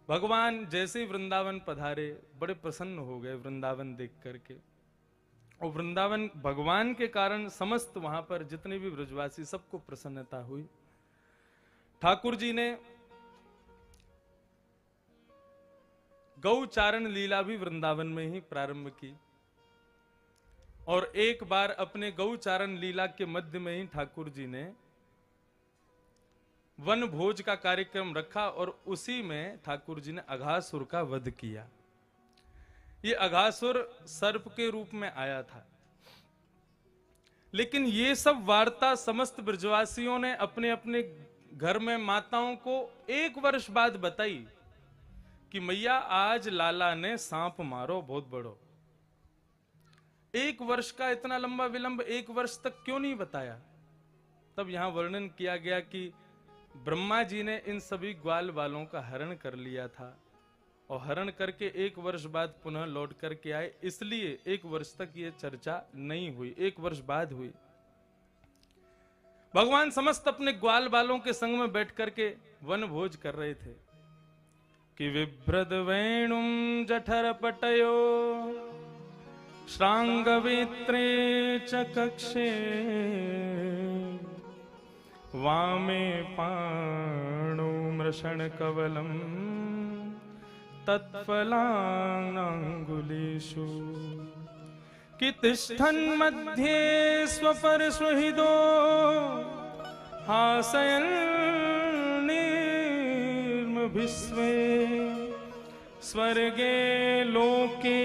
भगवान जैसे ही वृंदावन पधारे बड़े प्रसन्न हो गए वृंदावन देख करके। और वृंदावन भगवान के कारण समस्त वहां पर जितने भी ब्रजवासी सबको प्रसन्नता हुई। ठाकुर जी ने गौचारण लीला भी वृंदावन में ही प्रारंभ की। और एक बार अपने गौचारण लीला के मध्य में ही ठाकुर जी ने वन भोज का कार्यक्रम रखा और उसी में ठाकुर जी ने अघासुर का वध किया। ये अघासुर सर्प के रूप में आया था। लेकिन ये सब वार्ता समस्त ब्रजवासियों ने अपने अपने घर में माताओं को 1 वर्ष बाद बताई कि मैया आज लाला ने सांप मारो बहुत बड़ो। 1 वर्ष का इतना लंबा विलंब 1 वर्ष तक क्यों नहीं बताया? तब यहां वर्णन किया गया कि ब्रह्मा जी ने इन सभी ग्वाल बालों का हरण कर लिया था और हरण करके 1 वर्ष बाद पुनः लौट करके आए, इसलिए 1 वर्ष तक ये चर्चा नहीं हुई, 1 वर्ष बाद हुई। भगवान समस्त अपने ग्वाल बालों के संग में बैठ करके वन भोज कर रहे थे कि विभ्रद वेणुम जठर पटयो श्रांगवेत्रे च कक्षे वामे पाणो मृषण कवलम तत्फलांगुलीषु कि तिष्ठन् मध्ये स्वपरस्वहिदो हासयन् निर्मभिस्वे स्वर्गे लोके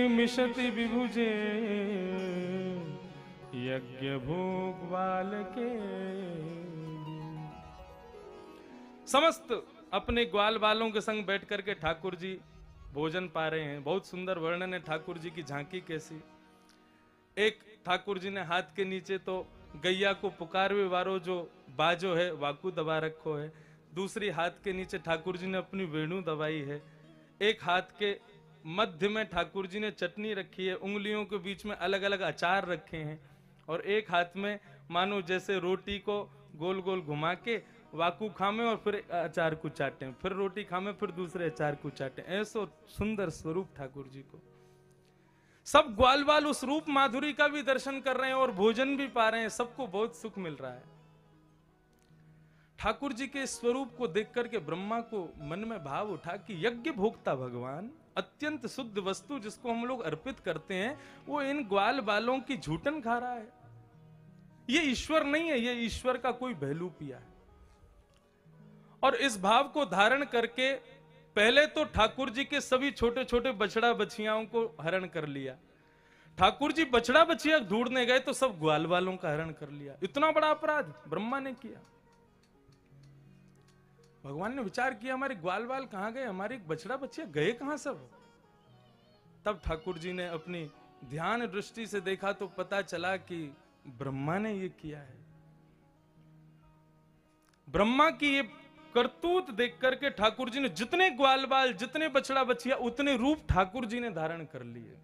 मिशति विभुजे यज्ञ भोग बालके। समस्त अपने ग्वाल बालों के संग बैठ करके ठाकुर जी भोजन पा रहे हैं। बहुत सुंदर वर्णन है ठाकुर जी की झांकी कैसी। एक ठाकुर जी ने हाथ के नीचे तो गैया को पुकारवे वारो जो बाजो है वाकू दबा रखो है, दूसरी हाथ के नीचे ठाकुर जी ने अपनी वेणु दबाई है, एक हाथ के मध्य में ठाकुर जी ने चटनी रखी है, उंगलियों के बीच में अलग अलग अचार रखे हैं और एक हाथ में मानो जैसे रोटी को गोल गोल घुमा के वाकू खामे और फिर अचार को चाटे, फिर रोटी खामे फिर दूसरे अचार को चाटे। ऐसा सुंदर स्वरूप ठाकुर जी को। सब ग्वाल बाल उस रूप माधुरी का भी दर्शन कर रहे हैं और भोजन भी पा रहे हैं, सबको बहुत सुख मिल रहा है। ठाकुर जी के स्वरूप को देख करके ब्रह्मा को मन में भाव उठा कि यज्ञ भोक्ता भगवान, अत्यंत शुद्ध वस्तु जिसको हम लोग अर्पित करते हैं, वो इन ग्वाल बालों की झूठन खा रहा है। ये ईश्वर नहीं है, ये ईश्वर का कोई बहलूपिया है। और इस भाव को धारण करके पहले तो ठाकुर जी के सभी छोटे छोटे बछड़ा बछियाओं को हरण कर लिया। ठाकुर जी बछड़ा बछिया ढूंढने गए तो सब ग्वाल बालों का हरण कर लिया। इतना बड़ा अपराध ब्रह्मा ने किया। भगवान ने विचार किया हमारे ग्वाल बाल कहां गए, हमारे बछड़ा बछिया गए कहां सब। तब ठाकुर जी ने अपनी ध्यान दृष्टि से देखा तो पता चला कि ब्रह्मा ने ये किया है। ब्रह्मा की ये करतूत देख करके ठाकुर जी ने जितने ग्वाल बाल जितने बछड़ा बछिया उतने रूप ठाकुर जी ने धारण कर लिए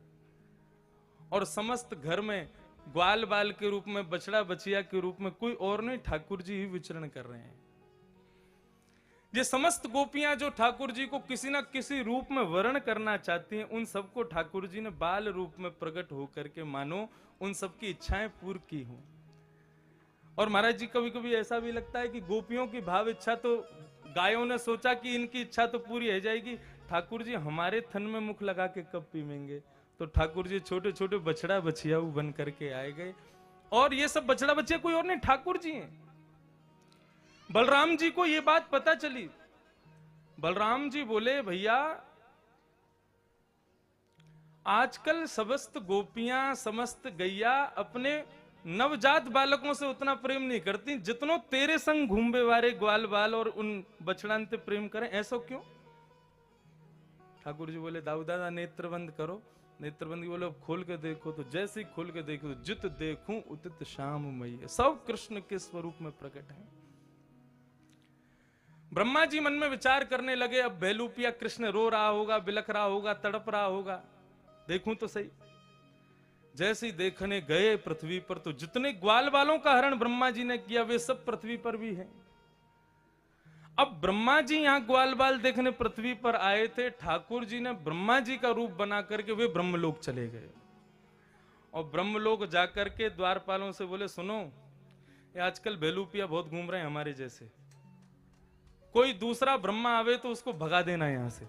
और समस्त घर में ग्वाल बाल के रूप में बछड़ा बछिया के रूप में कोई और नहीं, ठाकुर जी ही विचरण कर रहे हैं। ये समस्त गोपियां जो ठाकुर जी को किसी ना किसी रूप में वर्ण करना चाहती हैं, उन सबको ठाकुर जी ने बाल रूप में प्रकट होकर के मानो उन सबकी इच्छाएं पूर्ण की हों। और महाराज जी कभी कभी ऐसा भी लगता है कि गोपियों की भाव इच्छा तो गायों ने सोचा कि इनकी इच्छा तो पूरी हो जाएगी, ठाकुर जी हमारे थन में मुख लगा के कब पीवेंगे। तो ठाकुर जी छोटे छोटे बछड़ा बछिया बन करके आए गए और ये सब बछड़ा बछिया कोई और नहीं, ठाकुर जी हैं। बलराम जी को ये बात पता चली। बलराम जी बोले भैया आजकल समस्त गोपियां समस्त गैया अपने नवजात बालकों से उतना प्रेम नहीं करती जितनो तेरे संग घूमबे वाले ग्वाल बाल और उन बछड़ान ते प्रेम करें, ऐसा क्यों? ठाकुर जी बोले दाऊ दादा नेत्र बंद करो। नेत्र बंद बोले खोल के देखो, तो जैसे ही खोल के देखो तो जित देखूं उदित श्याम मई, सब कृष्ण के स्वरूप में प्रकट है। ब्रह्मा जी मन में विचार करने लगे अब बेलूपिया कृष्ण रो रहा होगा, बिलख रहा होगा, तड़प रहा होगा, देखूं तो सही। जैसे ही देखने गए पृथ्वी पर तो जितने ग्वाल बालों का हरण ब्रह्मा जी ने किया वे सब पृथ्वी पर भी हैं। अब ब्रह्मा जी यहाँ ग्वाल बाल देखने पृथ्वी पर आए थे, ठाकुर जी ने ब्रह्मा जी का रूप बना करके वे ब्रह्मलोक चले गए। और ब्रह्मलोक जाकर के द्वारपालों से बोले, सुनो ये आजकल बेलूपिया बहुत घूम रहे हैं हमारे जैसे, कोई दूसरा ब्रह्मा आवे तो उसको भगा देना यहां से।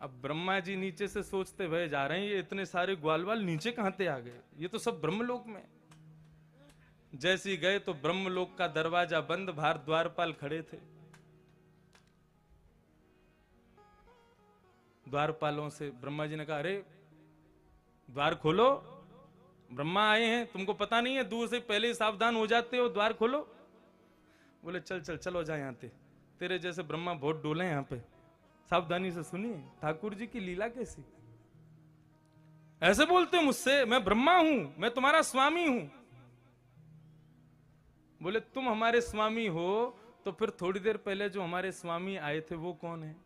अब ब्रह्मा जी नीचे से सोचते भय जा रहे हैं, ये इतने सारे ग्वाल बाल नीचे कहां से आ गए, ये तो सब ब्रह्मलोक में। जैसे ही गए तो ब्रह्मलोक का दरवाजा बंद, बाहर द्वारपाल खड़े थे। द्वारपालों से ब्रह्मा जी ने कहा, अरे द्वार खोलो, ब्रह्मा आए हैं, तुमको पता नहीं है, दूर से पहले ही सावधान हो जाते हो, द्वार खोलो। बोले चल चल चलो जा यहां से, तेरे जैसे ब्रह्मा बहुत डोले यहां पे, सावधानी से सुनिए ठाकुर जी की लीला कैसी। ऐसे बोलते हो मुझसे, मैं ब्रह्मा हूं, मैं तुम्हारा स्वामी हूं। बोले तुम हमारे स्वामी हो तो फिर थोड़ी देर पहले जो हमारे स्वामी आए थे वो कौन है?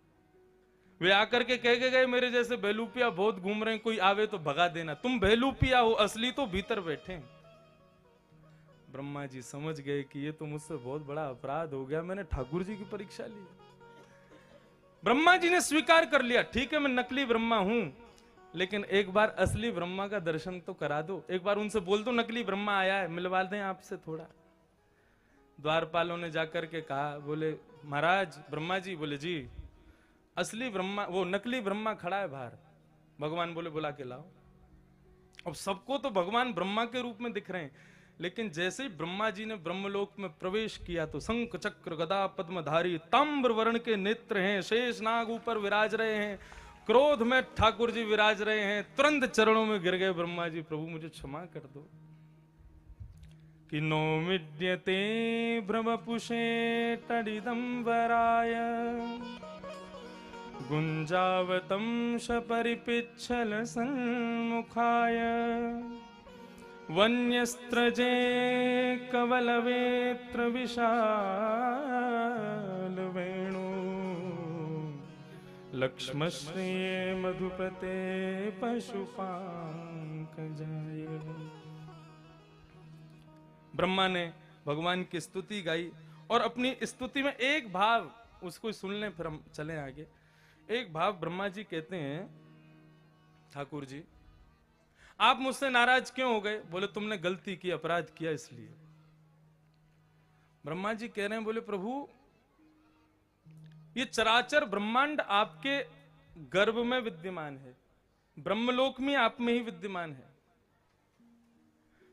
वे आकर के कह के गए मेरे जैसे बेलूपिया बहुत घूम रहे हैं, कोई आवे तो भगा देना। तुम बेलूपिया हो, असली तो भीतर बैठे हैं। ब्रह्मा जी समझ गए कि ये तो मुझसे बहुत बड़ा अपराध हो गया, मैंने ठाकुर जी की परीक्षा ली। ब्रह्मा जी ने स्वीकार कर लिया, ठीक है मैं नकली ब्रह्मा हूं, लेकिन एक बार असली ब्रह्मा का दर्शन तो करा दो, एक बार उनसे बोल दो नकली ब्रह्मा आया है, मिलवा दें आपसे थोड़ा। द्वारपालों ने जाकर के कहा, बोले महाराज ब्रह्मा जी, बोले जी असली ब्रह्मा, वो नकली ब्रह्मा खड़ा है बाहर। भगवान बोले बुला के लाओ। अब सबको तो भगवान ब्रह्मा के रूप में दिख रहे हैं, लेकिन जैसे ही ब्रह्मा जी ने ब्रह्मलोक में प्रवेश किया तो शंख चक्र गदा पद्मधारी ताम्र वर्ण के नेत्र हैं, शेष नाग ऊपर विराज रहे हैं, क्रोध में ठाकुर जी विराज रहे हैं। तुरंत चरणों में गिर गए ब्रह्मा जी, प्रभु मुझे क्षमा कर दो। कि नो मिड्यते ब्रह्मपुषे तडिदंबराय गुंजावतं शपरिपिच्छल सन्मुखाय वन्यस्त्रजे कवलवेत्र विशाल वेणु लक्ष्मश्रिये मधुपते पशुपांकजाय। ब्रह्मा ने भगवान की स्तुति गाई और अपनी स्तुति में एक भाव, उसको सुन लें फिर हम चलें आगे। एक भाव ब्रह्मा जी कहते हैं, ठाकुर जी आप मुझसे नाराज क्यों हो गए? बोले तुमने गलती की, अपराध किया इसलिए। ब्रह्मा जी कह रहे हैं, बोले प्रभु ये चराचर ब्रह्मांड आपके गर्भ में विद्यमान है, ब्रह्मलोक में आप में ही विद्यमान है।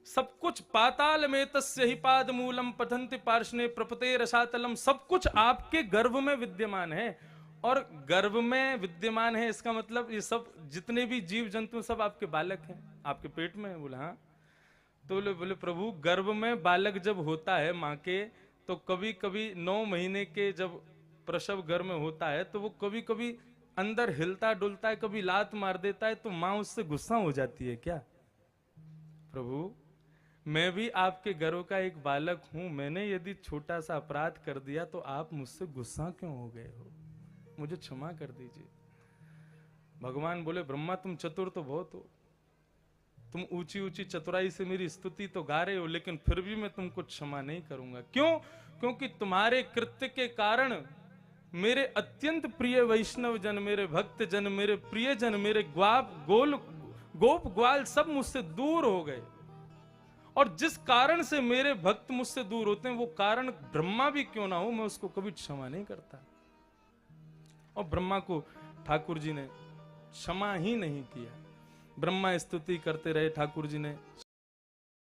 सब कुछ पाताल में तस्य ही पाद मूलम पठन्ति पार्ष्णे प्रपते रसातलम, सब कुछ आपके गर्भ में विद्यमान है। और गर्भ में विद्यमान है इसका मतलब ये सब जितने भी जीव जंतु सब आपके बालक हैं, आपके पेट में है। बोले हाँ। तो बोले प्रभु गर्भ में बालक जब होता है माँ के, तो कभी कभी 9 महीने के जब प्रसव घर में होता है तो वो कभी कभी अंदर हिलता डुलता है, कभी लात मार देता है, तो माँ उससे गुस्सा हो जाती है क्या? प्रभु मैं भी आपके गर्भ का एक बालक हूं, मैंने यदि छोटा सा अपराध कर दिया तो आप मुझसे गुस्सा क्यों हो गए हो? मुझे क्षमा कर दीजिए। भगवान बोले ब्रह्मा तुम चतुर तो बहुत हो, तुम ऊंची ऊंची चतुराई से मेरी स्तुति तो गा रहे हो, लेकिन फिर भी मैं तुमको क्षमा नहीं करूंगा। क्यों? क्योंकि तुम्हारे कृत्य के कारण मेरे अत्यंत प्रिय वैष्णव जन, मेरे भक्त जन, मेरे प्रिय जन, मेरे गोप ग्वाल सब मुझसे दूर हो गए। और जिस कारण से मेरे भक्त मुझसे दूर होते हैं वो कारण ब्रह्मा भी क्यों ना हो, मैं उसको कभी क्षमा नहीं करता। और ब्रह्मा को ठाकुर जी ने क्षमा ही नहीं किया। ब्रह्मा स्तुति करते रहे, ठाकुर जी ने